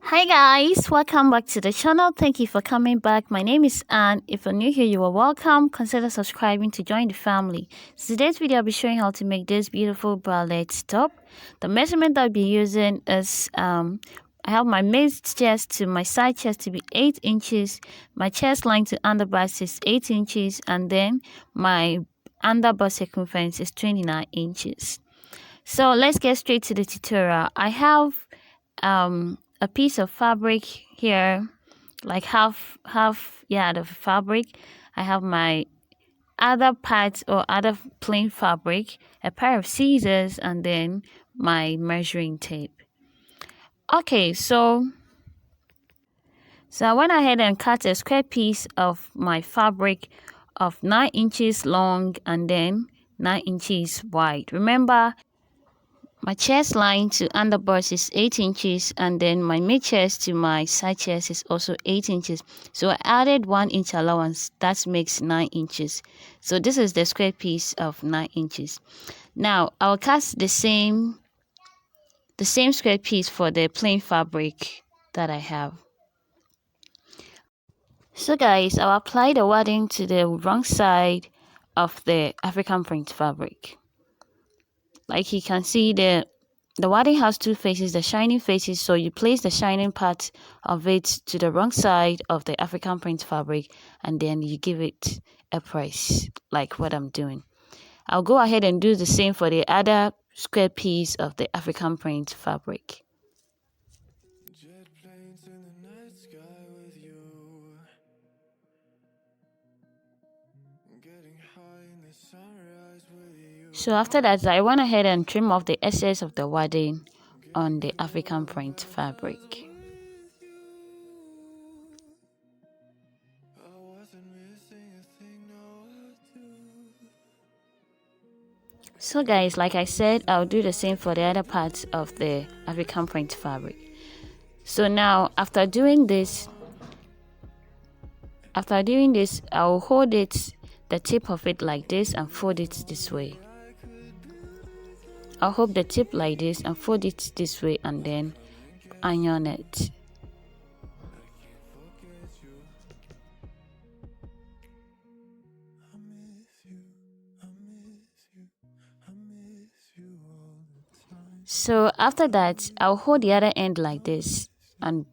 Hi guys, welcome back to the channel. Thank you for coming back. My name is Anne. If you're new here, you are welcome. Consider subscribing to join the family. Today's video I'll be showing how to make this beautiful bralette top. The measurement I'll be using is I have my mid chest to my side chest to be 8 inches, my chest line to underbust is 8 inches, and then my underbust circumference is 29 inches. So let's get straight to the tutorial. I have a piece of fabric here, like half yard of fabric. I have my other parts or other plain fabric, a pair of scissors, and then my measuring tape. Okay, so I went ahead and cut a square piece of my fabric of 9 inches long and then 9 inches wide. Remember, my chest line to underbust is 8 inches, and then my mid chest to my side chest is also 8 inches. So I added 1 inch allowance. That makes 9 inches. So this is the square piece of 9 inches. Now I'll cut the same square piece for the plain fabric that I have. So guys, I'll apply the wadding to the wrong side of the African print fabric. Like you can see, the wadding has two faces, the shining faces, so you place the shining part of it to the wrong side of the African print fabric, and then you give it a press, like what I'm doing. I'll go ahead and do the same for the other square piece of the African print fabric. So after that, I went ahead and trim off the excess of the wadding on the African print fabric. So guys, like I said, I'll do the same for the other parts of the African print fabric. So now after doing this, I'll hold it, the tip of it like this, and fold it this way. I'll hold the tip like this and fold it this way, and then iron it. So after that, I'll hold the other end like this and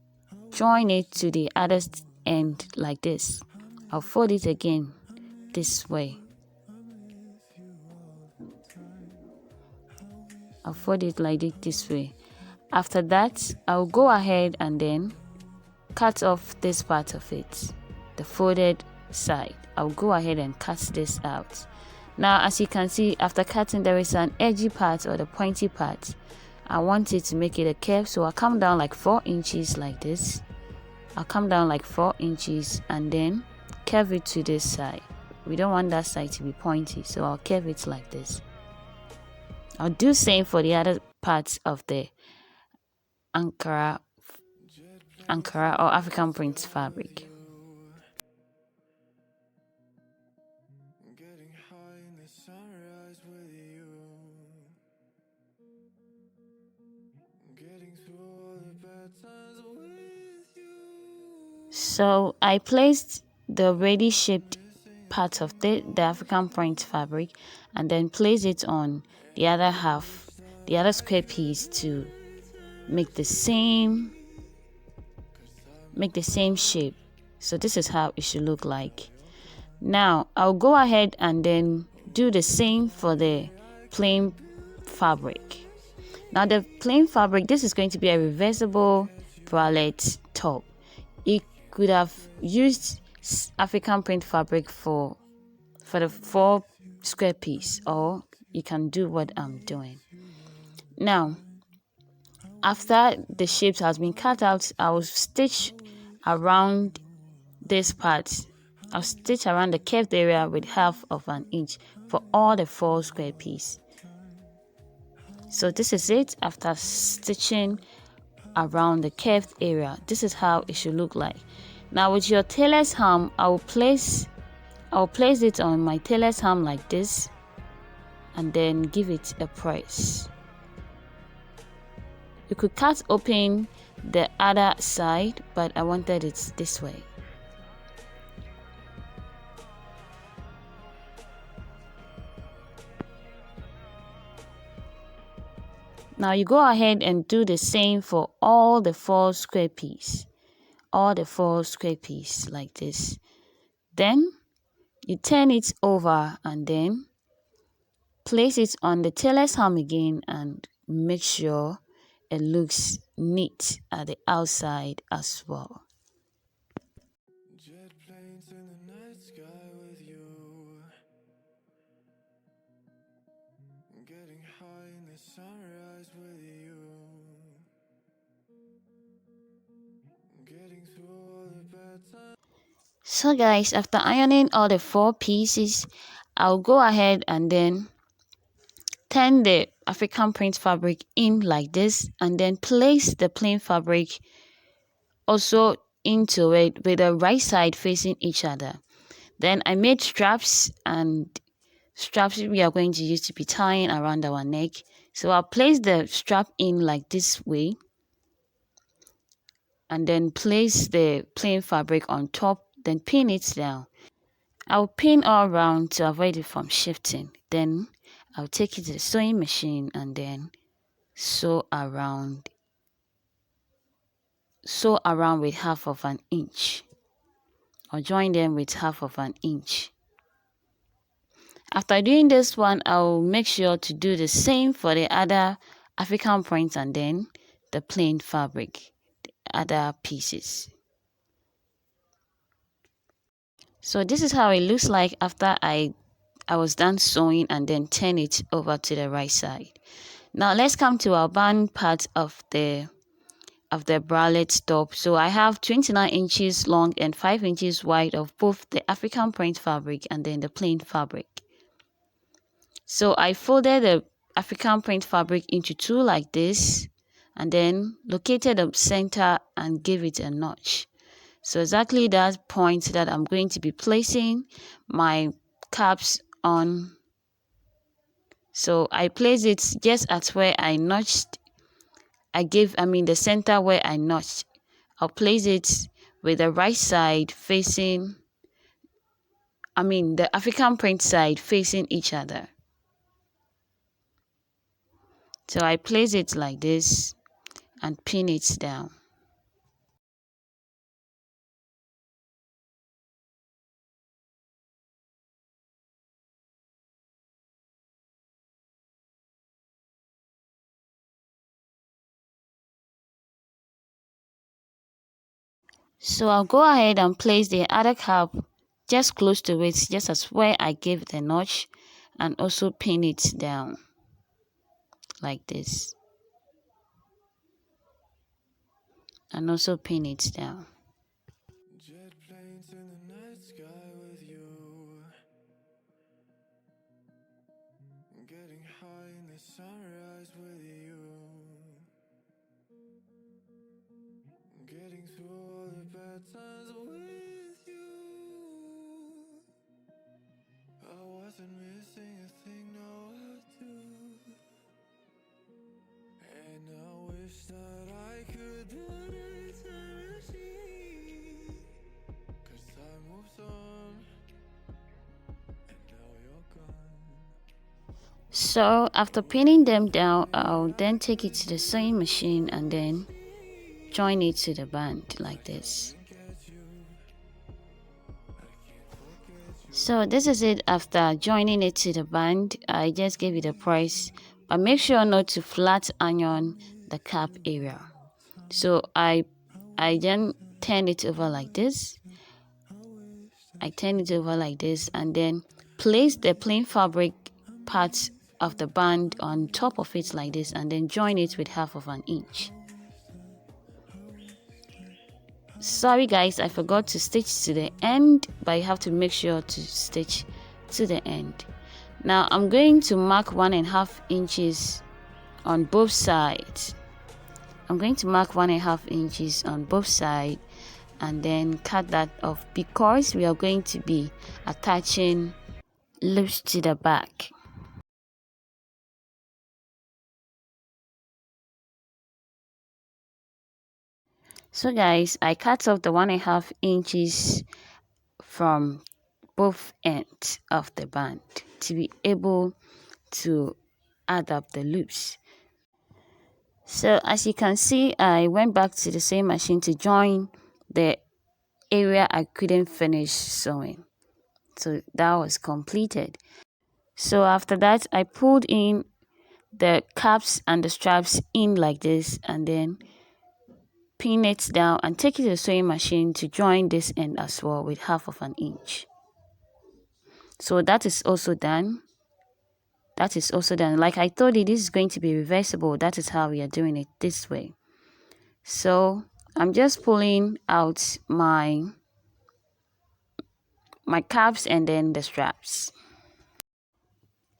join it to the other end like this. I'll fold it again this way. I'll fold it like this way. After that, I'll go ahead and then cut off this part of it, the folded side. I'll go ahead and cut this out. Now, as you can see, after cutting, there is an edgy part or the pointy part. I want it to make it a curve, so I'll come down like 4 inches like this. I'll come down like 4 inches and then curve it to this side. We don't want that side to be pointy, so I'll curve it like this. I'll do same for the other parts of the Ankara or African print fabric. So I placed the ready shaped part of the African print fabric and then place it on the other half, the other square piece, to make the same shape. So this is how it should look like. Now I'll go ahead and then do the same for the plain fabric. Now the plain fabric, this is going to be a reversible bralette top. You could have used African print fabric for the 4 square piece, or you can do what I'm doing. Now, after the shape has been cut out, I will stitch around this part. I'll stitch around the curved area with 1/2 inch for all the 4 square piece. So this is it. After stitching around the curved area, this is how it should look like. Now with your tailor's ham, I'll place it on my tailor's ham like this and then give it a press. You could cut open the other side, but I wanted it this way. Now you go ahead and do the same for all the 4 square pieces. All the 4 square pieces like this. Then you turn it over and then place it on the tailor's arm again and make sure it looks neat at the outside as well. Jet planes in the night sky with you. Getting high in the sunrise with you. Getting through all the bad times. So guys, after ironing all the 4 pieces, I'll go ahead and then turn the African print fabric in like this and then place the plain fabric also into it with the right side facing each other. Then I made straps, and straps we are going to use to be tying around our neck. So I'll place the strap in like this way and then place the plain fabric on top, then pin it down. I'll pin all around to avoid it from shifting. Then I'll take it to the sewing machine and then sew around with 1/2 inch, or join them with 1/2 inch. After doing this one, I'll make sure to do the same for the other African print and then the plain fabric, the other pieces. So this is how it looks like after I was done sewing and then turn it over to the right side. Now let's come to our band part of the bralette top. So I have 29 inches long and 5 inches wide of both the African print fabric and then the plain fabric. So I folded the African print fabric into 2 like this and then located the center and gave it a notch. So exactly that point that I'm going to be placing my caps on. So I place it just at where I notched. The center where I notched. I'll place it with the right side facing, the African print side facing each other. So I place it like this and pin it down. So I'll go ahead and place the other cap just close to it, just as where I gave the notch, and also pin it down like this. And also pin it down. Jet planes in the night sky with you. Getting high in the sunrise with you. Getting through all the bad times with you. I wasn't missing a thing, no I do. And I wish that I could build a time machine, 'cause time moves on and now you're gone. So after pinning them down, I'll then take it to the sewing machine and then join it to the band like this. So this is it after joining it to the band. I just gave it a press, but make sure not to flat iron the cap area. So I then turn it over like this. I turn it over like this and then place the plain fabric part of the band on top of it like this and then join it with 1/2 inch. Sorry guys, I forgot to stitch to the end, but you have to make sure to stitch to the end. Now I'm going to mark 1.5 inches on both sides. I'm going to mark 1.5 inches on both sides and then cut that off because we are going to be attaching loops to the back. So guys, I cut off the 1.5 inches from both ends of the band to be able to add up the loops. So as you can see, I went back to the same machine to join the area I couldn't finish sewing. So that was completed. So after that, I pulled in the caps and the straps in like this, and then pin it down and take it to the sewing machine to join this end as well with 1/2 inch. So that is also done. That is also done. Like I told you, this is going to be reversible. That is how we are doing it this way. So I'm just pulling out my caps and then the straps.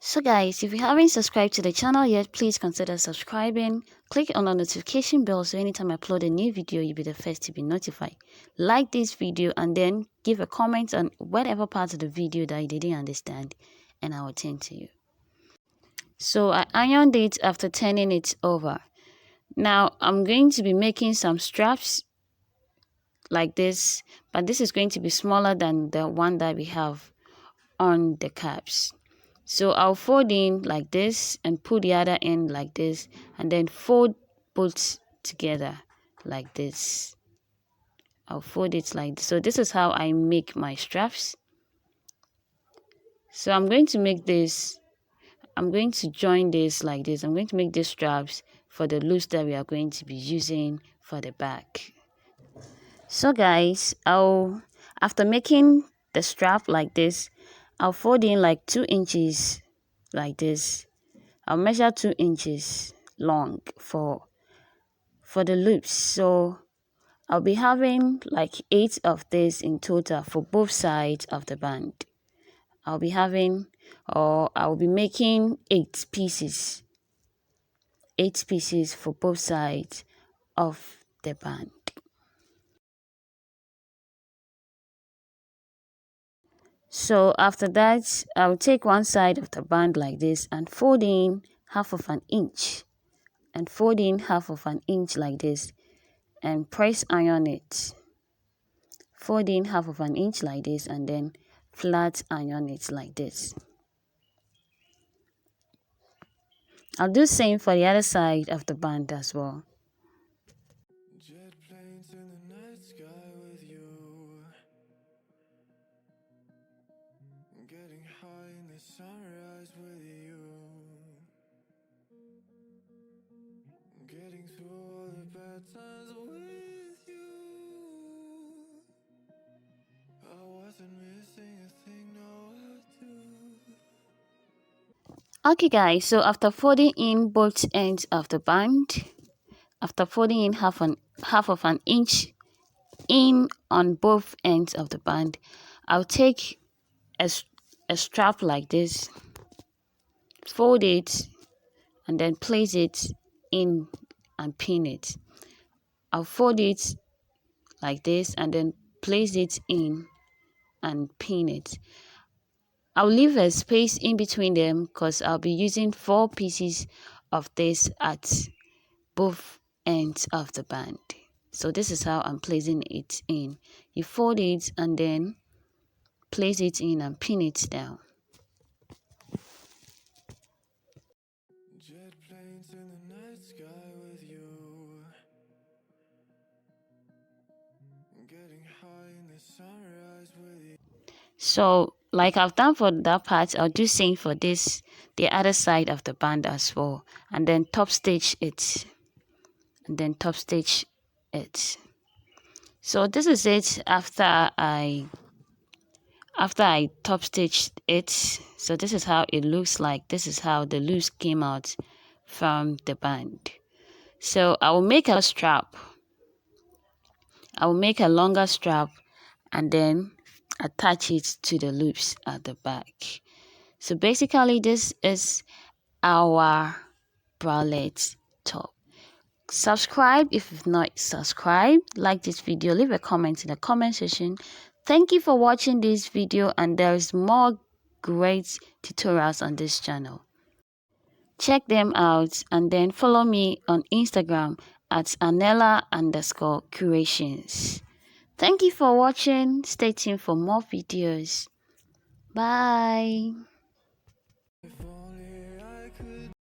So guys, if you haven't subscribed to the channel yet, please consider subscribing. Click on the notification bell so anytime I upload a new video, you'll be the first to be notified. Like this video and then give a comment on whatever part of the video that you didn't understand, and I will attend to you. So I ironed it after turning it over. Now I'm going to be making some straps like this, but this is going to be smaller than the one that we have on the caps. So I'll fold in like this and pull the other end like this, and then fold both together like this. I'll fold it like this. So this is how I make my straps. So I'm going to make this, I'm going to join this like this. I'm going to make these straps for the loops that we are going to be using for the back. So guys, after making the strap like this, I'll fold in like 2 inches like this. I'll measure 2 inches long for the loops. So I'll be having like 8 of this in total for both sides of the band. I'll be making 8 pieces. 8 pieces for both sides of the band. So after that, I'll take one side of the band like this and fold in 1/2 inch. And fold in 1/2 inch like this and press iron it. Fold in 1/2 inch like this and then flat iron it like this. I'll do same for the other side of the band as well. Jet planes in the night sky with you, getting high in the sunrise with you, getting through all the bad times with you. I wasn't missing a thing, no I do. Okay guys, so after folding in both ends of the band, after folding in half of an inch in on both ends of the band, I'll take a strap like this, fold it, and then place it in and pin it. I'll fold it like this and then place it in and pin it. I'll leave a space in between them because I'll be using 4 pieces of this at both ends of the band. So this is how I'm placing it in. You fold it and then place it in and pin it down. Jet planes in the night sky with you, getting high in the sunrise with you. So like I've done for that part, I'll do same for this, the other side of the band as well, and then top stitch it, and then top stitch it. So this is it after I top stitched it. So this is how it looks like. This is how the loops came out from the band. So I will make a strap. I will make a longer strap and then attach it to the loops at the back. So basically this is our bralette top. Subscribe if you've not subscribed. Like this video, leave a comment in the comment section. Thank you for watching this video, and there's more great tutorials on this channel. Check them out and then follow me on Instagram at Anella_Creations. Thank you for watching. Stay tuned for more videos. Bye.